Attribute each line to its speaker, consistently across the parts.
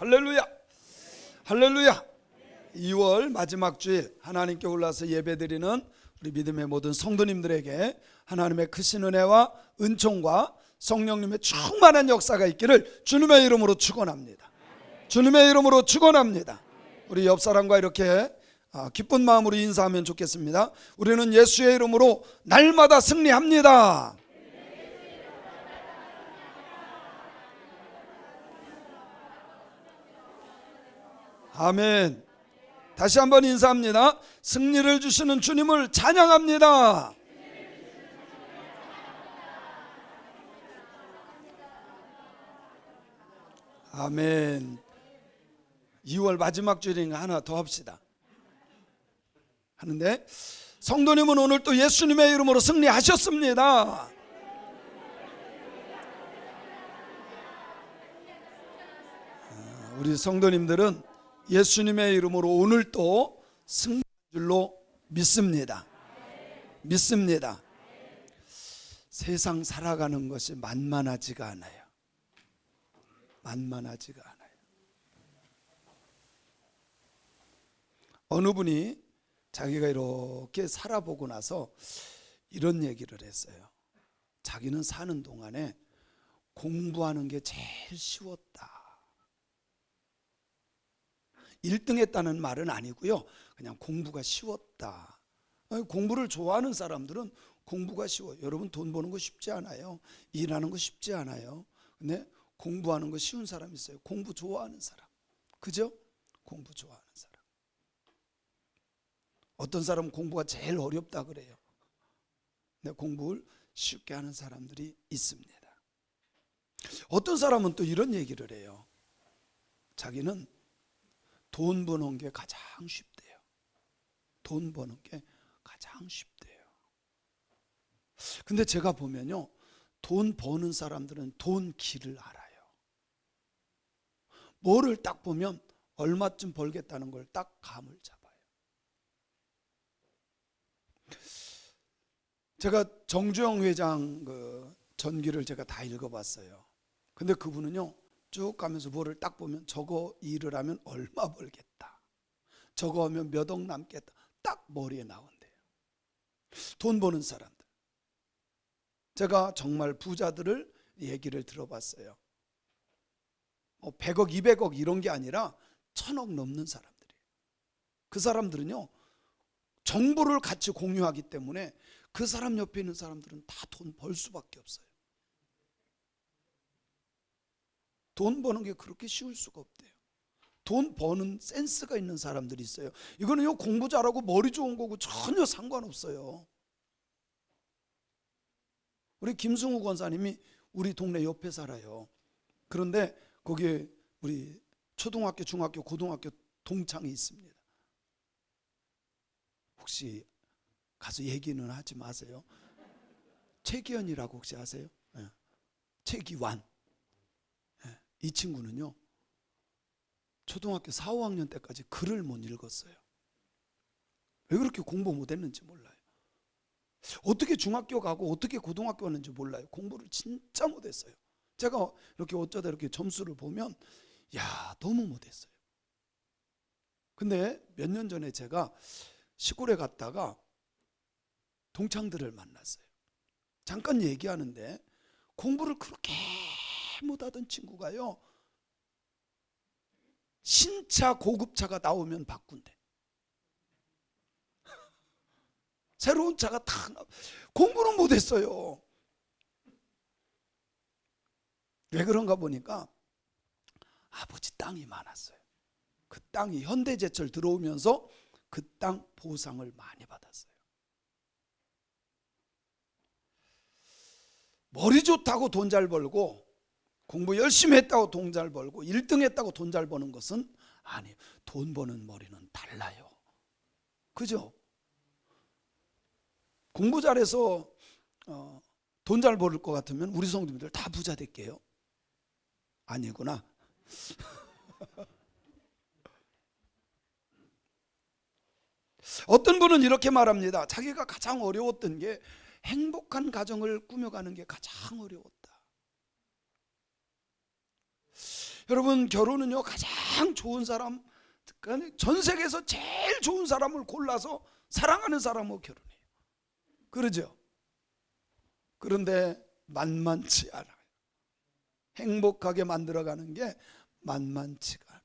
Speaker 1: 할렐루야, 할렐루야. 2월 마지막 주일 하나님께 올라서 예배드리는 우리 믿음의 모든 성도님들에게 하나님의 크신 은혜와 은총과 성령님의 충만한 역사가 있기를 주님의 이름으로 축원합니다. 주님의 이름으로 축원합니다. 우리 옆 사람과 이렇게 기쁜 마음으로 인사하면 좋겠습니다. 우리는 예수의 이름으로 날마다 승리합니다. 아멘. 다시 한번 인사합니다. 승리를 주시는 주님을 찬양합니다. 아멘. 2월 마지막 주일이니까 하나 더 합시다. 하는데 성도님은 오늘 또 예수님의 이름으로 승리하셨습니다. 우리 성도님들은 예수님의 이름으로 오늘 또 승리할 줄로 믿습니다. 믿습니다. 세상 살아가는 것이 만만하지가 않아요. 만만하지가 않아요. 어느 분이 자기가 이렇게 살아보고 나서 이런 얘기를 했어요. 자기는 사는 동안에 공부하는 게 제일 쉬웠다. 1등 했다는 말은 아니고요. 그냥 공부가 쉬웠다. 공부를 좋아하는 사람들은 공부가 쉬워요. 여러분 돈 버는 거 쉽지 않아요. 일하는 거 쉽지 않아요. 근데 공부하는 거 쉬운 사람 있어요. 공부 좋아하는 사람. 그죠? 공부 좋아하는 사람. 어떤 사람은 공부가 제일 어렵다 그래요. 근데 공부를 쉽게 하는 사람들이 있습니다. 어떤 사람은 또 이런 얘기를 해요. 자기는 돈 버는 게 가장 쉽대요. 돈 버는 게 가장 쉽대요. 근데 제가 보면요, 돈 버는 사람들은 돈 길을 알아요. 뭐를 딱 보면 얼마쯤 벌겠다는 걸 딱 감을 잡아요. 제가 정주영 회장 그 전기를 제가 다 읽어봤어요. 근데 그분은요, 쭉 가면서 뭐를 딱 보면 저거 일을 하면 얼마 벌겠다, 저거 하면 몇 억 남겠다, 딱 머리에 나온대요. 돈 버는 사람들. 제가 정말 부자들을 얘기를 들어봤어요. 100억 200억 이런 게 아니라 1000억 넘는 사람들이에요. 그 사람들은요, 정보를 같이 공유하기 때문에 그 사람 옆에 있는 사람들은 다 돈 벌 수밖에 없어요. 돈 버는 게 그렇게 쉬울 수가 없대요. 돈 버는 센스가 있는 사람들이 있어요. 이거는요, 공부 잘하고 머리 좋은 거고 전혀 상관없어요. 우리 김승우 권사님이 우리 동네 옆에 살아요. 그런데 거기에 우리 초등학교, 중학교, 고등학교 동창이 있습니다. 혹시 가서 얘기는 하지 마세요. 최기현이라고 혹시 아세요? 네. 최기환. 네. 이 친구는요, 초등학교 4, 5학년 때까지 글을 못 읽었어요. 왜 그렇게 공부 못했는지 몰라요. 어떻게 중학교 가고 어떻게 고등학교 갔는지 몰라요. 공부를 진짜 못했어요. 제가 이렇게 어쩌다 이렇게 점수를 보면 야, 너무 못했어요. 근데 몇 년 전에 제가 시골에 갔다가 동창들을 만났어요. 잠깐 얘기하는데 공부를 그렇게 못하던 친구가요, 신차 고급차가 나오면 바꾼대. 새로운 차가 다 공부는 못했어요. 왜 그런가 보니까 아버지 땅이 많았어요. 그 땅이 현대제철 들어오면서 그 땅 보상을 많이 받았어요. 머리 좋다고 돈 잘 벌고 공부 열심히 했다고 돈 잘 벌고 1등 했다고 돈 잘 버는 것은 아니에요. 돈 버는 머리는 달라요. 그죠? 공부 잘해서 돈 잘 벌을 것 같으면 우리 성도님들 다 부자 될게요. 아니구나. 어떤 분은 이렇게 말합니다. 자기가 가장 어려웠던 게 행복한 가정을 꾸며가는 게 가장 어려웠다. 여러분, 결혼은요 가장 좋은 사람, 전 세계에서 제일 좋은 사람을 골라서 사랑하는 사람하고 결혼해요. 그러죠? 그런데 만만치 않아요. 행복하게 만들어가는 게 만만치가 않아요.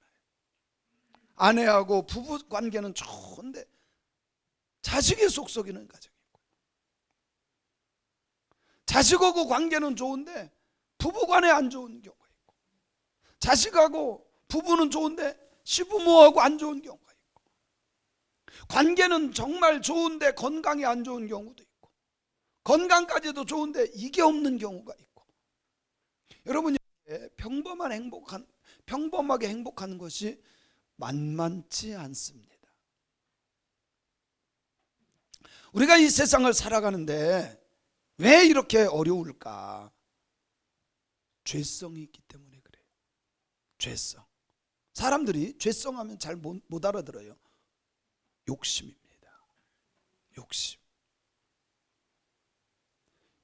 Speaker 1: 아내하고 부부 관계는 좋은데 자식이 속썩이는 가정이 있고, 자식하고 관계는 좋은데 부부간에 안 좋은 경우가 있고, 자식하고 부부는 좋은데 시부모하고 안 좋은 경우가 있고, 관계는 정말 좋은데 건강이 안 좋은 경우도 있고, 건강까지도 좋은데 이게 없는 경우가 있고. 여러분, 평범하게 행복한 것이 만만치 않습니다. 우리가 이 세상을 살아가는데 왜 이렇게 어려울까? 죄성이 있기 때문에 그래요. 죄성. 사람들이 죄성하면 잘 못 알아들어요. 욕심입니다. 욕심.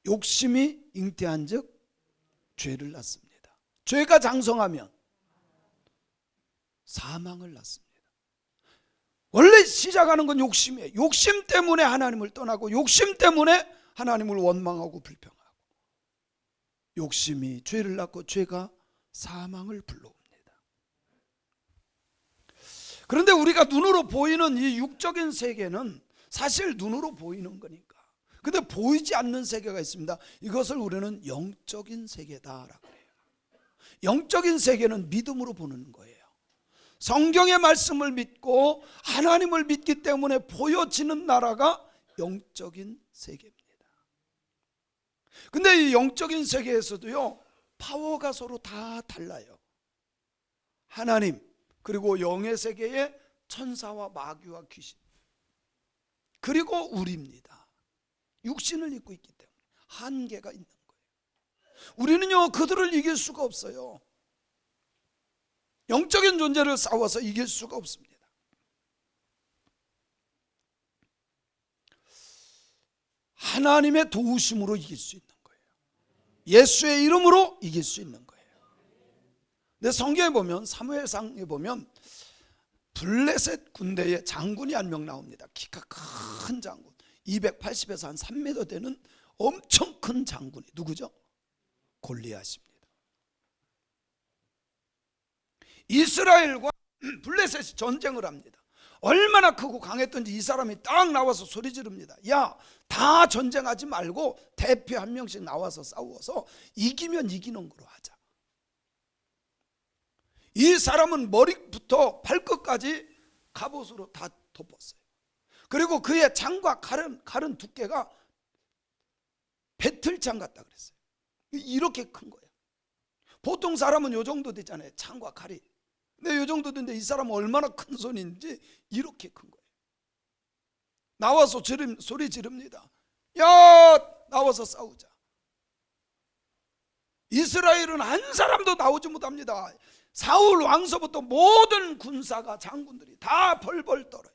Speaker 1: 욕심이 잉태한 즉 죄를 낳습니다. 죄가 장성하면 사망을 낳습니다. 원래 시작하는 건 욕심이에요. 욕심 때문에 하나님을 떠나고, 욕심 때문에 하나님을 원망하고 불평하고, 욕심이 죄를 낳고 죄가 사망을 불러옵니다. 그런데 우리가 눈으로 보이는 이 육적인 세계는 사실 눈으로 보이는 거니까. 근데 보이지 않는 세계가 있습니다. 이것을 우리는 영적인 세계다라고 해요. 영적인 세계는 믿음으로 보는 거예요. 성경의 말씀을 믿고 하나님을 믿기 때문에 보여지는 나라가 영적인 세계입니다. 근데 이 영적인 세계에서도요, 파워가 서로 다 달라요. 하나님, 그리고 영의 세계에 천사와 마귀와 귀신, 그리고 우리입니다. 육신을 입고 있기 때문에 한계가 있는 거예요. 우리는요 그들을 이길 수가 없어요. 영적인 존재를 싸워서 이길 수가 없습니다. 하나님의 도우심으로 이길 수 있는 거예요. 예수의 이름으로 이길 수 있는 거예요. 근데 성경에 보면, 사무엘상에 보면 블레셋 군대에 장군이 한 명 나옵니다. 키가 큰 장군, 280에서 한 3m 되는 엄청 큰 장군이 누구죠? 골리앗입니다. 이스라엘과 블레셋이 전쟁을 합니다. 얼마나 크고 강했던지 이 사람이 딱 나와서 소리 지릅니다. 야, 다 전쟁하지 말고 대표 한 명씩 나와서 싸워서 이기면 이기는 거로 하자. 이 사람은 머리부터 발끝까지 갑옷으로 다 덮었어요. 그리고 그의 창과 칼은 두께가 배틀창 같다 그랬어요. 이렇게 큰 거예요. 보통 사람은 요 정도 되잖아요, 창과 칼이. 근데 요 정도 되는데 이 사람은 얼마나 큰 손인지 이렇게 큰 거예요. 나와서 소리 지릅니다. 야, 나와서 싸우자. 이스라엘은 한 사람도 나오지 못합니다. 사울 왕서부터 모든 군사가, 장군들이 다 벌벌 떨어요.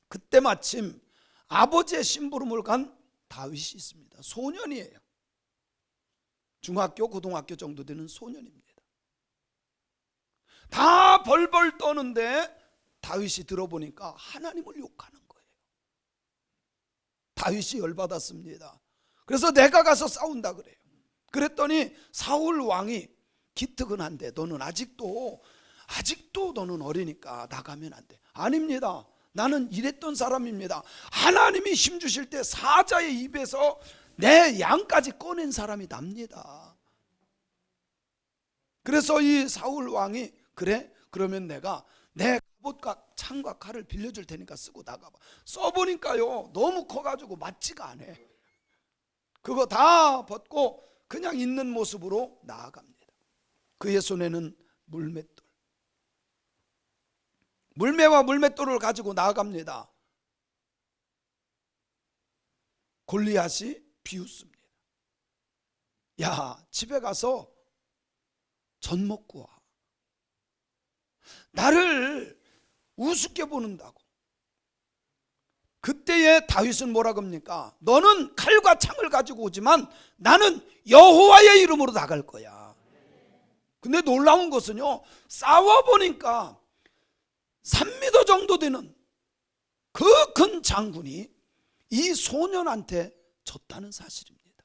Speaker 1: 그때 마침 아버지의 심부름을 간 다윗이 있습니다. 소년이에요. 중학교, 고등학교 정도 되는 소년입니다. 다 벌벌 떠는데 다윗이 들어보니까 하나님을 욕하는 거예요. 다윗이 열받았습니다. 그래서 내가 가서 싸운다 그래요. 그랬더니 사울 왕이 기특은한데, 너는 아직도 너는 어리니까 나가면 안 돼. 아닙니다. 나는 이랬던 사람입니다. 하나님이 힘 주실 때 사자의 입에서 내 양까지 꺼낸 사람이 납니다. 그래서 이 사울 왕이, 그래? 그러면 내가 내 갑옷과 창과 칼을 빌려줄 테니까 쓰고 나가봐. 써보니까요 너무 커가지고 맞지가 않아. 그거 다 벗고 그냥 있는 모습으로 나아갑니다. 그의 손에는 물맷돌, 물매와 물맷돌을 가지고 나아갑니다. 골리앗이 비웃습니다. 야, 집에 가서 전 먹고 와. 나를 우습게 보는다고. 그때에 다윗은 뭐라 그럽니까? 너는 칼과 창을 가지고 오지만 나는 여호와의 이름으로 나갈 거야. 근데 놀라운 것은요, 싸워보니까 3m 정도 되는 그 큰 장군이 이 소년한테 졌다는 사실입니다.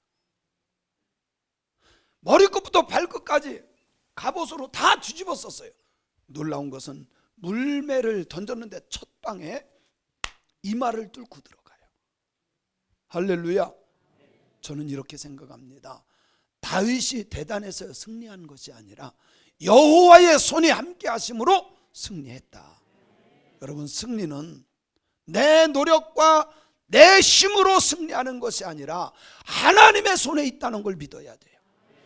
Speaker 1: 머리끝부터 발끝까지 갑옷으로 다 뒤집어 썼어요. 놀라운 것은 물매를 던졌는데 첫 방에 이마를 뚫고 들어가요. 할렐루야. 저는 이렇게 생각합니다. 다윗이 대단해서 승리한 것이 아니라 여호와의 손이 함께 하심으로 승리했다. 여러분, 승리는 내 노력과 내 힘으로 승리하는 것이 아니라 하나님의 손에 있다는 걸 믿어야 돼요.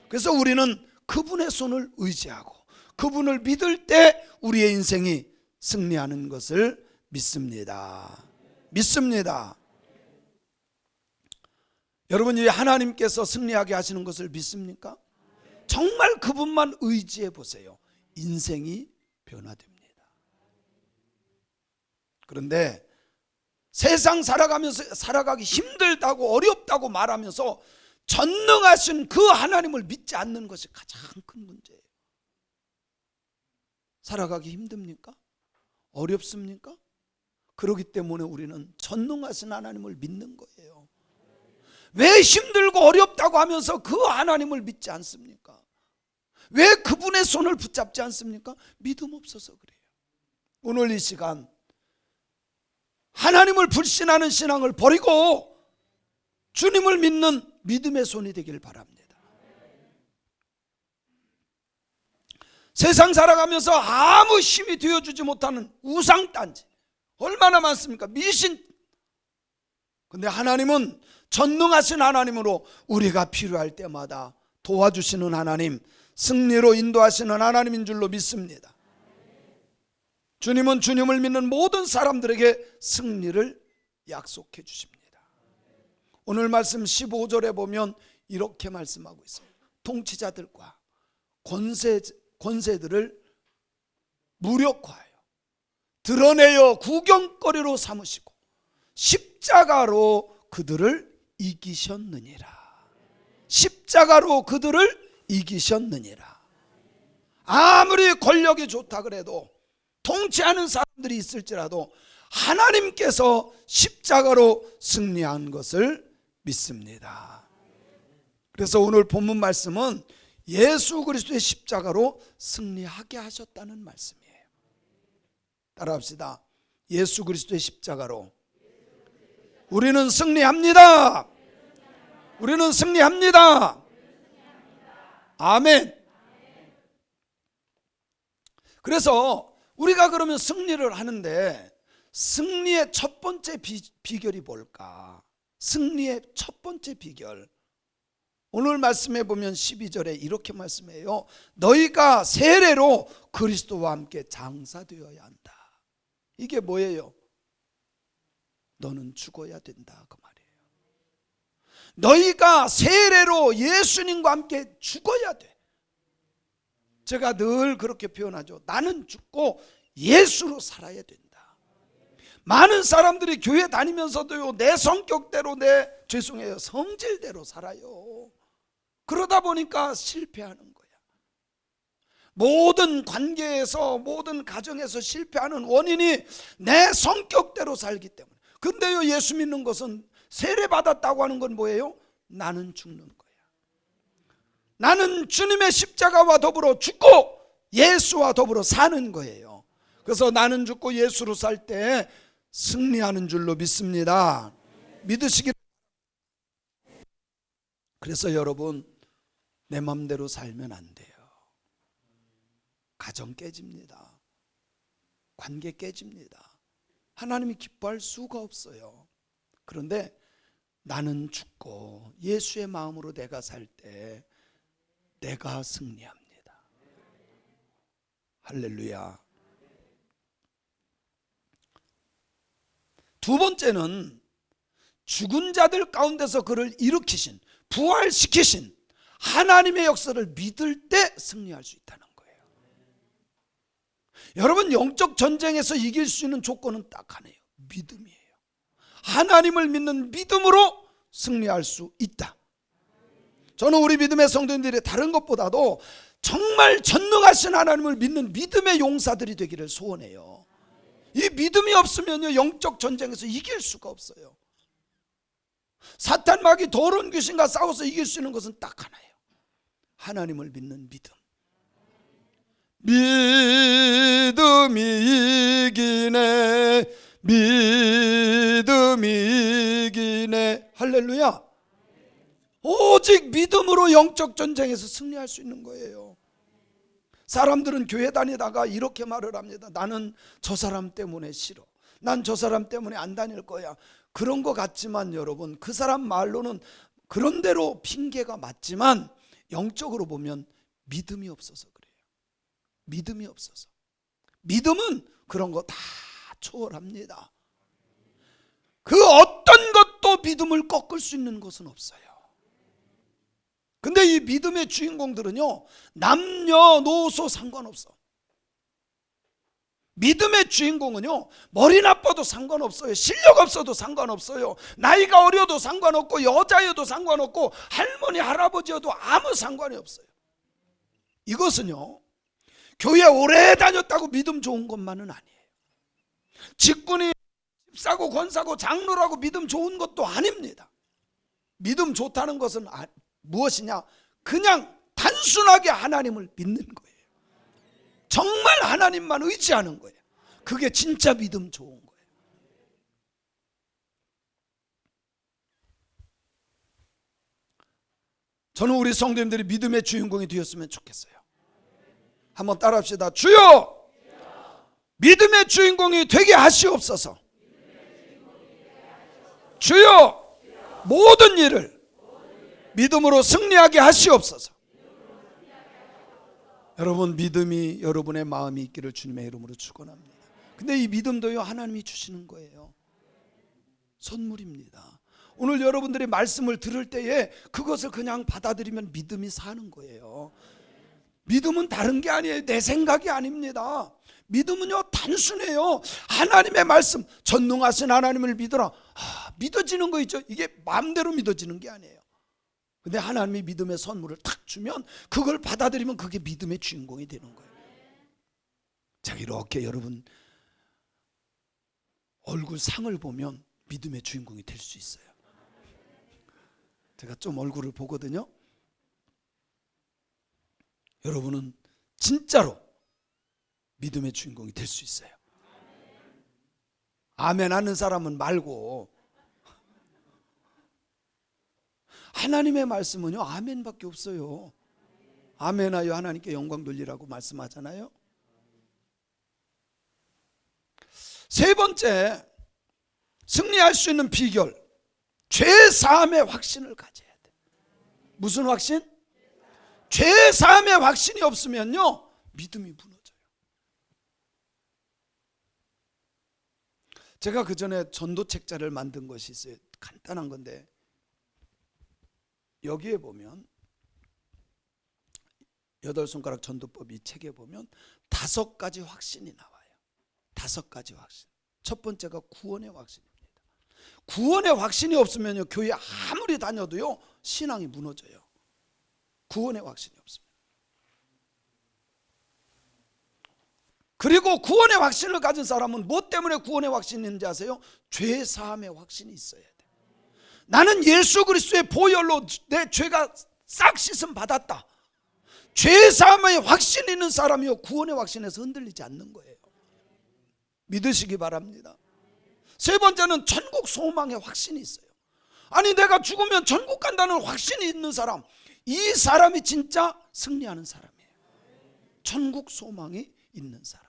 Speaker 1: 그래서 우리는 그분의 손을 의지하고 그분을 믿을 때 우리의 인생이 승리하는 것을 믿습니다. 믿습니다. 여러분이 하나님께서 승리하게 하시는 것을 믿습니까? 정말 그분만 의지해 보세요. 인생이 변화됩니다. 그런데 세상 살아가기 힘들다고 어렵다고 말하면서 전능하신 그 하나님을 믿지 않는 것이 가장 큰 문제예요. 살아가기 힘듭니까? 어렵습니까? 그렇기 때문에 우리는 전능하신 하나님을 믿는 거예요. 왜 힘들고 어렵다고 하면서 그 하나님을 믿지 않습니까? 왜 그분의 손을 붙잡지 않습니까? 믿음 없어서 그래요. 오늘 이 시간 하나님을 불신하는 신앙을 버리고 주님을 믿는 믿음의 손이 되길 바랍니다. 세상 살아가면서 아무 힘이 되어주지 못하는 우상단지 얼마나 많습니까? 미신. 근데 하나님은 전능하신 하나님으로 우리가 필요할 때마다 도와주시는 하나님, 승리로 인도하시는 하나님인 줄로 믿습니다. 주님은 주님을 믿는 모든 사람들에게 승리를 약속해 주십니다. 오늘 말씀 15절에 보면 이렇게 말씀하고 있어요. 통치자들과 권세들을 무력화하여 드러내어 구경거리로 삼으시고 십자가로 그들을 이기셨느니라. 십자가로 그들을 이기셨느니라. 아무리 권력이 좋다 그래도 통치하는 사람들이 있을지라도 하나님께서 십자가로 승리한 것을 믿습니다. 그래서 오늘 본문 말씀은 예수 그리스도의 십자가로 승리하게 하셨다는 말씀이에요. 따라합시다. 예수 그리스도의 십자가로 우리는 승리합니다. 우리는 승리합니다. 아멘. 그래서 우리가 그러면 승리를 하는데 승리의 첫 번째 비결이 뭘까? 승리의 첫 번째 비결, 오늘 말씀해 보면 12절에 이렇게 말씀해요. 너희가 세례로 그리스도와 함께 장사되어야 한다. 이게 뭐예요? 너는 죽어야 된다, 그 말이에요. 너희가 세례로 예수님과 함께 죽어야 돼. 제가 늘 그렇게 표현하죠. 나는 죽고 예수로 살아야 된다. 많은 사람들이 교회 다니면서도요, 내 성격대로, 내 성질대로 살아요. 그러다 보니까 실패하는 거야. 모든 관계에서, 모든 가정에서 실패하는 원인이 내 성격대로 살기 때문에. 근데요, 예수 믿는 것은, 세례 받았다고 하는 건 뭐예요? 나는 죽는 거야. 나는 주님의 십자가와 더불어 죽고 예수와 더불어 사는 거예요. 그래서 나는 죽고 예수로 살 때 승리하는 줄로 믿습니다. 믿으시기. 그래서 여러분, 내 맘대로 살면 안 돼요. 가정 깨집니다. 관계 깨집니다. 하나님이 기뻐할 수가 없어요. 그런데 나는 죽고 예수의 마음으로 내가 살 때 내가 승리합니다. 할렐루야. 두 번째는 죽은 자들 가운데서 그를 일으키신, 부활시키신 하나님의 역사를 믿을 때 승리할 수 있다는 거예요. 여러분, 영적 전쟁에서 이길 수 있는 조건은 딱 하나예요. 믿음이에요. 하나님을 믿는 믿음으로 승리할 수 있다. 저는 우리 믿음의 성도님들이 다른 것보다도 정말 전능하신 하나님을 믿는 믿음의 용사들이 되기를 소원해요. 이 믿음이 없으면요, 영적 전쟁에서 이길 수가 없어요. 사탄 마귀 더러운 귀신과 싸워서 이길 수 있는 것은 딱 하나예요. 하나님을 믿는 믿음. 믿음이 이기네, 믿음이 이기네. 할렐루야. 오직 믿음으로 영적 전쟁에서 승리할 수 있는 거예요. 사람들은 교회 다니다가 이렇게 말을 합니다. 나는 저 사람 때문에 싫어, 난 저 사람 때문에 안 다닐 거야. 그런 것 같지만 여러분, 그 사람 말로는 그런 대로 핑계가 맞지만 영적으로 보면 믿음이 없어서 그래요. 믿음이 없어서. 믿음은 그런 거 다 초월합니다. 그 어떤 것도 믿음을 꺾을 수 있는 것은 없어요. 근데 이 믿음의 주인공들은요, 남녀노소 상관없어. 믿음의 주인공은요, 머리 나빠도 상관없어요. 실력 없어도 상관없어요. 나이가 어려도 상관없고, 여자여도 상관없고, 할머니 할아버지여도 아무 상관이 없어요. 이것은요, 교회 오래 다녔다고 믿음 좋은 것만은 아니에요. 직분이 집사고 권사고 장로라고 믿음 좋은 것도 아닙니다. 믿음 좋다는 것은 무엇이냐? 그냥 단순하게 하나님을 믿는 거예요. 정말 하나님만 의지하는 거예요. 그게 진짜 믿음 좋은 거예요. 저는 우리 성도님들이 믿음의 주인공이 되었으면 좋겠어요. 한번 따라합시다. 주여, 믿음의 주인공이 되게 하시옵소서. 주여, 모든 일을 믿음으로 승리하게 하시옵소서. 여러분, 믿음이 여러분의 마음이 있기를 주님의 이름으로 축원합니다. 근데 이 믿음도요, 하나님이 주시는 거예요. 선물입니다. 오늘 여러분들이 말씀을 들을 때에 그것을 그냥 받아들이면 믿음이 사는 거예요. 믿음은 다른 게 아니에요. 내 생각이 아닙니다. 믿음은요, 단순해요. 하나님의 말씀, 전능하신 하나님을 믿어라. 믿어지는 거 있죠. 이게 마음대로 믿어지는 게 아니에요. 근데 하나님이 믿음의 선물을 탁 주면 그걸 받아들이면 그게 믿음의 주인공이 되는 거예요. 자, 이렇게 여러분 얼굴 상을 보면 믿음의 주인공이 될 수 있어요. 제가 좀 얼굴을 보거든요. 여러분은 진짜로 믿음의 주인공이 될 수 있어요. 아멘 하는 사람은 말고, 하나님의 말씀은요, 아멘밖에 없어요. 아멘하여 하나님께 영광 돌리라고 말씀하잖아요. 세 번째, 승리할 수 있는 비결, 죄사함의 확신을 가져야 돼. 무슨 확신? 죄사함의 확신이 없으면요, 믿음이 무너져요. 제가 그 전에 전도책자를 만든 것이 있어요. 간단한 건데, 여기에 보면 8손가락 전도법 이 책에 보면 5가지 확신이 나와요. 5가지 확신. 첫 번째가 구원의 확신입니다. 구원의 확신이 없으면요, 교회 아무리 다녀도요, 신앙이 무너져요. 구원의 확신이 없습니다. 그리고 구원의 확신을 가진 사람은 뭐 때문에 구원의 확신이 있는지 아세요? 죄 사함의 확신이 있어야 돼요. 나는 예수 그리스도의 보혈로 내 죄가 싹 씻음 받았다. 죄 사함의 확신이 있는 사람이요, 구원의 확신에서 흔들리지 않는 거예요. 믿으시기 바랍니다. 세 번째는 천국 소망의 확신이 있어요. 아니, 내가 죽으면 천국 간다는 확신이 있는 사람, 이 사람이 진짜 승리하는 사람이에요. 천국 소망이 있는 사람.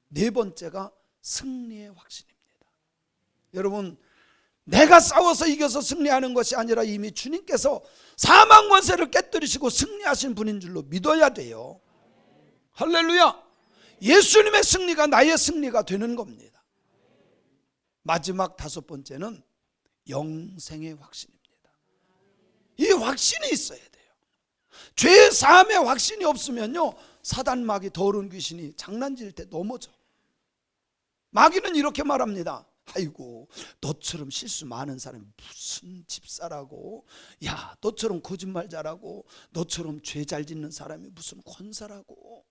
Speaker 1: 네 번째가 승리의 확신입니다. 여러분, 내가 싸워서 이겨서 승리하는 것이 아니라 이미 주님께서 사망 권세를 깨뜨리시고 승리하신 분인 줄로 믿어야 돼요. 할렐루야. 예수님의 승리가 나의 승리가 되는 겁니다. 마지막 5번째는 영생의 확신입니다. 이 확신이 있어야 돼요. 죄 사함의 확신이 없으면요, 사단 마귀 더러운 귀신이 장난질 때 넘어져. 마귀는 이렇게 말합니다. 아이고, 너처럼 실수 많은 사람이 무슨 집사라고, 야, 너처럼 거짓말 잘하고, 너처럼 죄 잘 짓는 사람이 무슨 권사라고.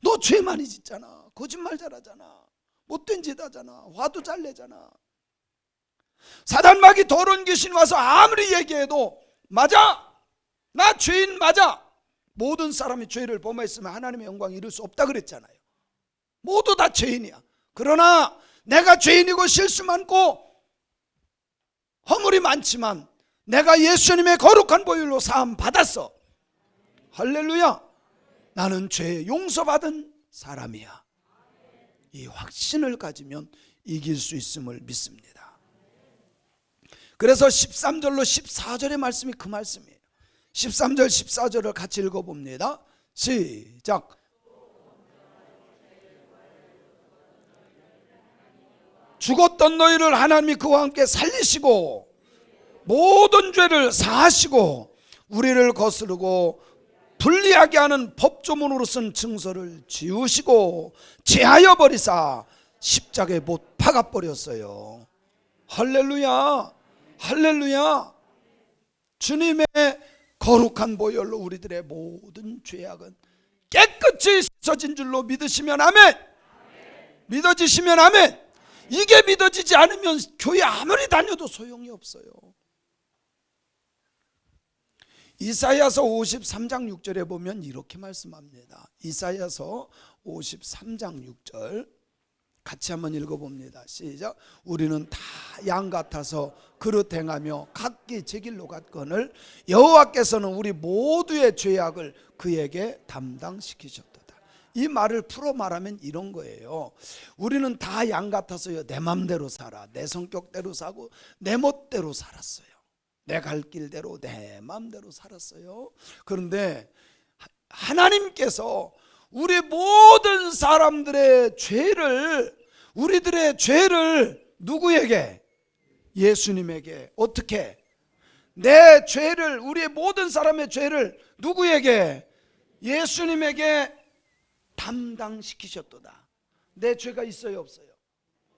Speaker 1: 너 죄 많이 짓잖아, 거짓말 잘하잖아, 못된 짓 하잖아, 화도 잘 내잖아. 사단마귀 더러운 귀신 와서 아무리 얘기해도 맞아, 나 죄인 맞아. 모든 사람이 죄를 범했으면 하나님의 영광 이룰 수 없다 그랬잖아요. 모두 다 죄인이야. 그러나 내가 죄인이고 실수 많고 허물이 많지만 내가 예수님의 거룩한 보혈로 사함 받았어. 할렐루야. 나는 죄 용서받은 사람이야. 이 확신을 가지면 이길 수 있음을 믿습니다. 그래서 13절로 14절의 말씀이 그 말씀이에요. 13절 14절을 같이 읽어봅니다. 시작. 죽었던 너희를 하나님이 그와 함께 살리시고 모든 죄를 사하시고 우리를 거스르고 불리하게 하는 법조문으로 쓴 증서를 지우시고 제하여 버리사 십자가에 못 박아버렸어요. 할렐루야, 할렐루야. 주님의 거룩한 보혈로 우리들의 모든 죄악은 깨끗이 씻어진 줄로 믿으시면 아멘. 믿어지시면 아멘. 이게 믿어지지 않으면 교회 아무리 다녀도 소용이 없어요. 이사야서 53장 6절에 보면 이렇게 말씀합니다. 이사야서 53장 6절 같이 한번 읽어봅니다. 시작. 우리는 다 양 같아서 그릇 행하며 각기 제 길로 갔거늘 여호와께서는 우리 모두의 죄악을 그에게 담당시키셨도다. 이 말을 풀어 말하면 이런 거예요. 우리는 다 양 같아서요, 내 맘대로 살아, 내 성격대로 사고 내 멋대로 살았어요. 내 갈 길대로 내 맘대로 살았어요. 그런데 하나님께서 우리 모든 사람들의 죄를, 우리들의 죄를 누구에게? 예수님에게. 어떻게? 내 죄를, 우리의 모든 사람의 죄를 누구에게? 예수님에게 담당시키셨도다. 내 죄가 있어요, 없어요?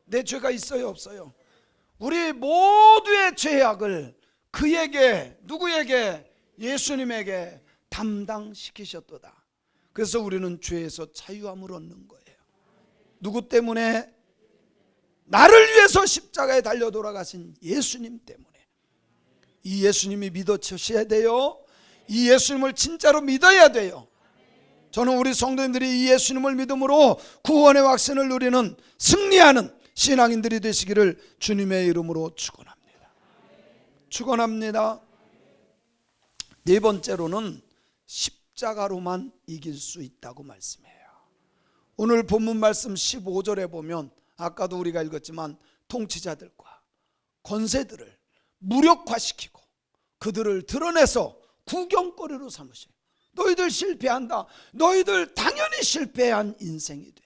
Speaker 1: 내 죄가 있어요, 없어요? 우리 모두의 죄악을 그에게, 누구에게? 예수님에게 담당시키셨도다. 그래서 우리는 죄에서 자유함을 얻는 거예요. 누구 때문에? 나를 위해서 십자가에 달려 돌아가신 예수님 때문에. 이 예수님이 믿어주셔야 돼요. 이 예수님을 진짜로 믿어야 돼요. 저는 우리 성도님들이 이 예수님을 믿음으로 구원의 확신을 누리는 승리하는 신앙인들이 되시기를 주님의 이름으로 축원합니다. 축원합니다. 네 번째로는 십자가로만 이길 수 있다고 말씀해요. 오늘 본문 말씀 15절에 보면 아까도 우리가 읽었지만 통치자들과 권세들을 무력화시키고 그들을 드러내서 구경거리로 삼으셔요. 너희들 실패한다. 너희들 당연히 실패한 인생이 돼.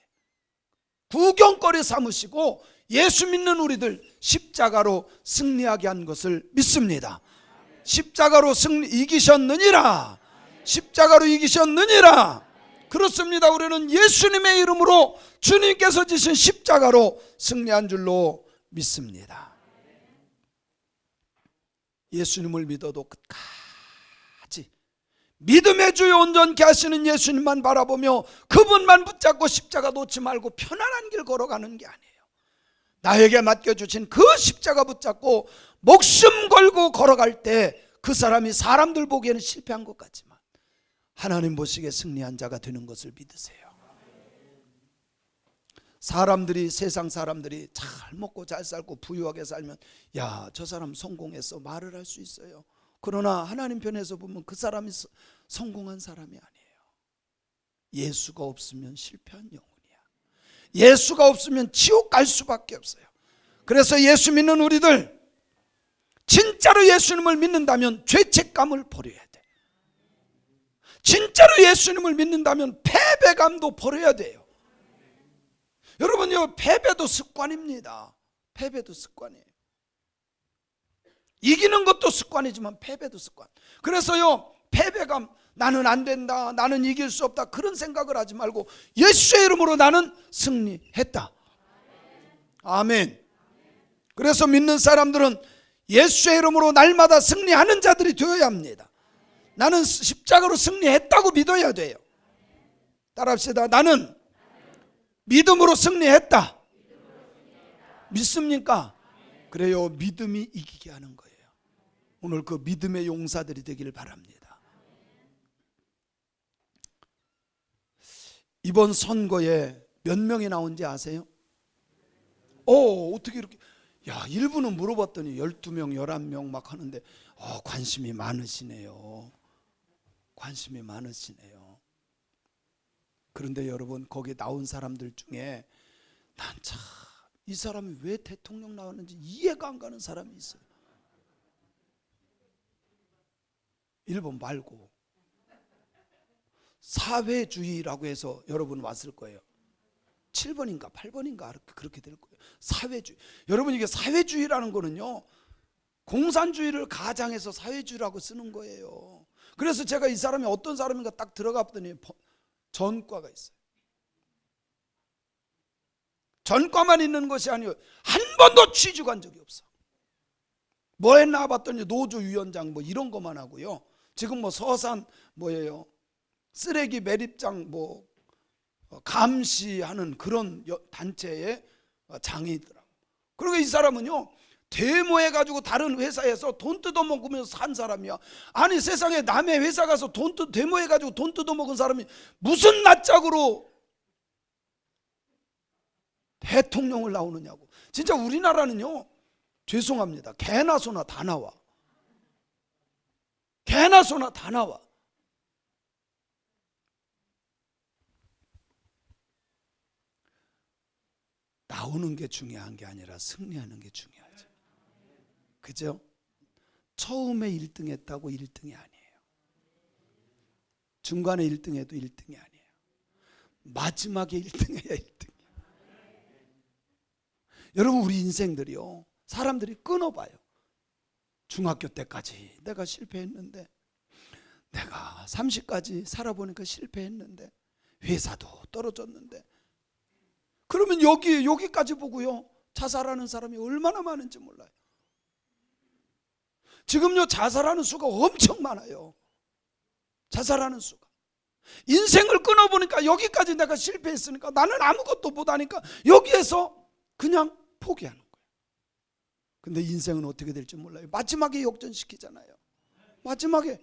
Speaker 1: 구경거리 삼으시고 예수 믿는 우리들 십자가로 승리하게 한 것을 믿습니다. 십자가로 이기셨느니라. 십자가로 이기셨느니라. 그렇습니다. 우리는 예수님의 이름으로 주님께서 지신 십자가로 승리한 줄로 믿습니다. 예수님을 믿어도 끝까지 믿음의 주요 온전케 하시는 예수님만 바라보며 그분만 붙잡고 십자가 놓지 말고 편안한 길 걸어가는 게 아니에요. 나에게 맡겨주신 그 십자가 붙잡고 목숨 걸고 걸어갈 때 그 사람이 사람들 보기에는 실패한 것 같지만 하나님 보시기에 승리한 자가 되는 것을 믿으세요. 사람들이, 세상 사람들이 잘 먹고 잘 살고 부유하게 살면 야, 저 사람 성공했어 말을 할 수 있어요. 그러나 하나님 편에서 보면 그 사람이 성공한 사람이 아니에요. 예수가 없으면 실패한 영혼이야. 예수가 없으면 지옥 갈 수밖에 없어요. 그래서 예수 믿는 우리들 진짜로 예수님을 믿는다면 죄책감을 버려야 돼. 진짜로 예수님을 믿는다면 패배감도 버려야 돼요. 여러분요, 패배도 습관입니다. 패배도 습관이에요. 이기는 것도 습관이지만 패배도 습관. 그래서요, 패배감, 나는 안 된다, 나는 이길 수 없다, 그런 생각을 하지 말고 예수의 이름으로 나는 승리했다. 아멘. 그래서 믿는 사람들은 예수의 이름으로 날마다 승리하는 자들이 되어야 합니다. 나는 십자가로 승리했다고 믿어야 돼요. 따라합시다. 나는 믿음으로 승리했다. 믿습니까? 그래요. 믿음이 이기게 하는 거예요. 오늘 그 믿음의 용사들이 되기를 바랍니다. 이번 선거에 몇 명이 나온지 아세요? 어떻게 이렇게, 일부는 물어봤더니 12명, 11명 막 하는데, 관심이 많으시네요. 관심이 많으시네요. 그런데 여러분, 거기 나온 사람들 중에 난 참 이 사람이 왜 대통령 나왔는지 이해가 안 가는 사람이 있어요. 1번 말고 사회주의라고 해서 여러분 왔을 거예요. 7번인가 8번인가 그렇게 될 거예요. 사회주의. 여러분, 이게 사회주의라는 거는요, 공산주의를 가장해서 사회주의라고 쓰는 거예요. 그래서 제가 이 사람이 어떤 사람인가 딱 들어가 봤더니 전과가 있어요. 전과만 있는 것이 아니고 한 번도 취직 한 적이 없어. 뭐 했나 봤더니 노조위원장 뭐 이런 것만 하고요. 지금 뭐 서산 뭐예요, 쓰레기 매립장 뭐 감시하는 그런 단체의 장이더라고. 그리고 이 사람은요, 데모해가지고 다른 회사에서 돈 뜯어먹으면서 산 사람이야. 아니, 세상에 남의 회사 가서 데모해가지고 돈 뜯어먹은 사람이 무슨 낯짝으로 대통령을 나오느냐고. 진짜 우리나라는요, 죄송합니다, 개나 소나 다 나와. 개나 소나 다 나와. 나오는 게 중요한 게 아니라 승리하는 게 중요하죠. 그죠? 처음에 1등 했다고 1등이 아니에요. 중간에 1등 해도 1등이 아니에요. 마지막에 1등 해야 1등이에요. 여러분, 우리 인생들이요, 사람들이 끊어봐요. 중학교 때까지 내가 실패했는데, 내가 30까지 살아보니까 실패했는데, 회사도 떨어졌는데, 그러면 여기까지 보고요, 자살하는 사람이 얼마나 많은지 몰라요. 지금요, 자살하는 수가 엄청 많아요. 자살하는 수가. 인생을 끊어보니까 여기까지 내가 실패했으니까 나는 아무것도 못하니까 여기에서 그냥 포기하는 거예요. 근데 인생은 어떻게 될지 몰라요. 마지막에 역전시키잖아요. 마지막에.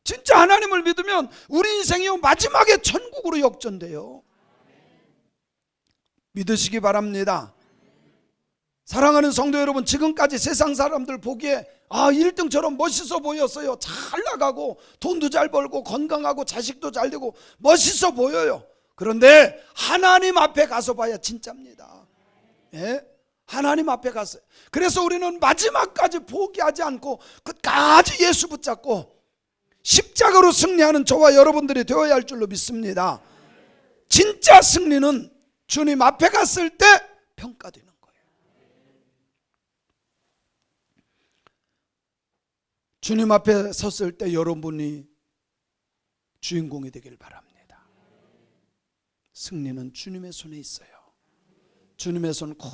Speaker 1: 진짜 하나님을 믿으면 우리 인생이요, 마지막에 천국으로 역전돼요. 믿으시기 바랍니다. 사랑하는 성도 여러분, 지금까지 세상 사람들 보기에 1등처럼 멋있어 보였어요. 잘 나가고 돈도 잘 벌고 건강하고 자식도 잘 되고 멋있어 보여요. 그런데 하나님 앞에 가서 봐야 진짜입니다. 하나님 앞에 갔어요. 그래서 우리는 마지막까지 포기하지 않고 끝까지 예수 붙잡고 십자가로 승리하는 저와 여러분들이 되어야 할 줄로 믿습니다. 진짜 승리는 주님 앞에 갔을 때 평가되는 거예요. 주님 앞에 섰을 때 여러분이 주인공이 되길 바랍니다. 승리는 주님의 손에 있어요. 주님의 손 꼭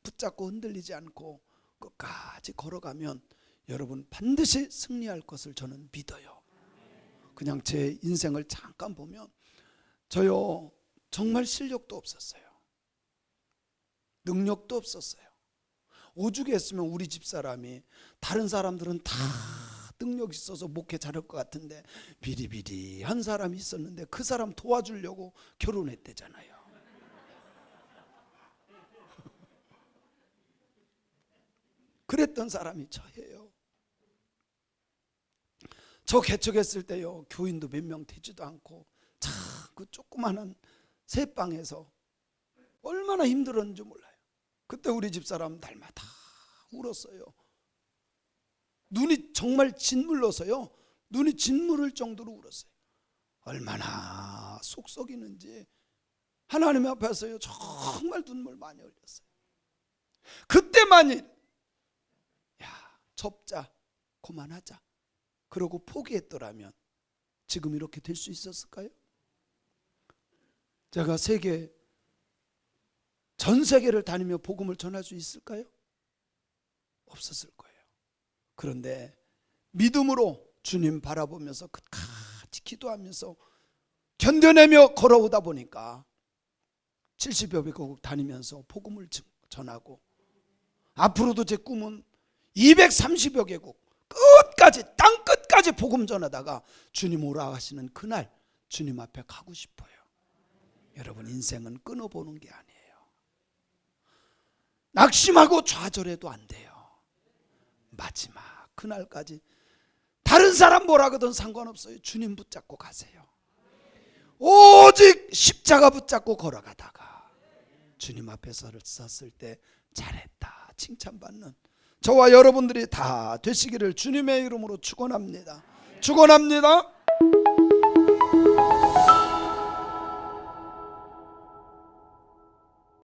Speaker 1: 붙잡고 흔들리지 않고 끝까지 걸어가면 여러분 반드시 승리할 것을 저는 믿어요. 그냥 제 인생을 잠깐 보면 저요, 정말 실력도 없었어요. 능력도 없었어요. 오죽 했으면 우리 집사람이, 다른 사람들은 다 능력 있어서 목회 잘할 것 같은데 비리비리한 사람이 있었는데 그 사람 도와주려고 결혼했대잖아요. 그랬던 사람이 저예요. 저 개척했을 때요, 교인도 몇 명 되지도 않고 참 그 조그마한 새방에서 얼마나 힘들었는지 몰라요. 그때 우리 집사람 날마다 울었어요. 눈이 정말 짓물러서요, 눈이 짓무를 정도로 울었어요. 얼마나 속 썩이는지 하나님 앞에서요, 정말 눈물 많이 흘렸어요. 그때만일 접자, 그만하자 그러고 포기했더라면 지금 이렇게 될 수 있었을까요? 제가 세계 전 세계를 다니며 복음을 전할 수 있을까요? 없었을 거예요. 그런데 믿음으로 주님 바라보면서 끝까지 기도하면서 견뎌내며 걸어오다 보니까 70여 개국 다니면서 복음을 전하고, 앞으로도 제 꿈은 230여 개국 끝까지, 땅 끝까지 복음 전하다가 주님 오라 하시는 그날 주님 앞에 가고 싶어요. 여러분, 인생은 끊어보는 게 아니에요. 낙심하고 좌절해도 안 돼요. 마지막 그날까지 다른 사람 뭐라 하든 상관없어요. 주님 붙잡고 가세요. 오직 십자가 붙잡고 걸어가다가 주님 앞에 섰을 때 잘했다 칭찬받는 저와 여러분들이 다 되시기를 주님의 이름으로 축원합니다. 축원합니다.